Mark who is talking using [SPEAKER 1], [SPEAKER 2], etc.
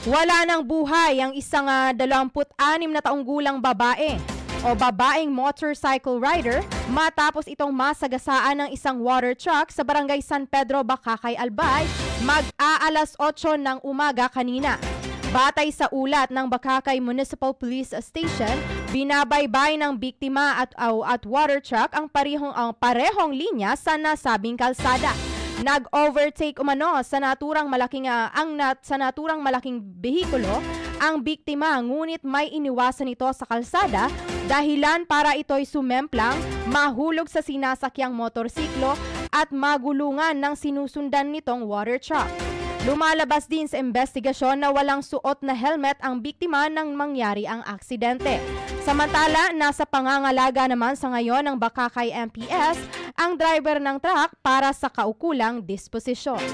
[SPEAKER 1] Wala ng buhay ang isang 26 na taong gulang babae o babaeng motorcycle rider matapos itong masagasaan ng isang water truck sa barangay San Pedro, Bacacay, Albay mag-aalas 8 ng umaga kanina. Batay sa ulat ng Bacacay Municipal Police Station, binabaybay ng biktima at water truck ang parehong linya sa nasabing kalsada. Nag-overtake umano sa naturang malaking behikulo ang biktima, ngunit may iniwasan ito sa kalsada dahilan para ito'y sumemplang, mahulog sa sinasakyang motorsiklo at magulungan ng sinusundan nitong water truck. Lumalabas din sa investigasyon na walang suot na helmet ang biktima nang mangyari ang aksidente. Samantala, nasa pangangalaga naman sa ngayon ng Bacacay MPS ang driver ng truck para sa kaukulang disposisyon.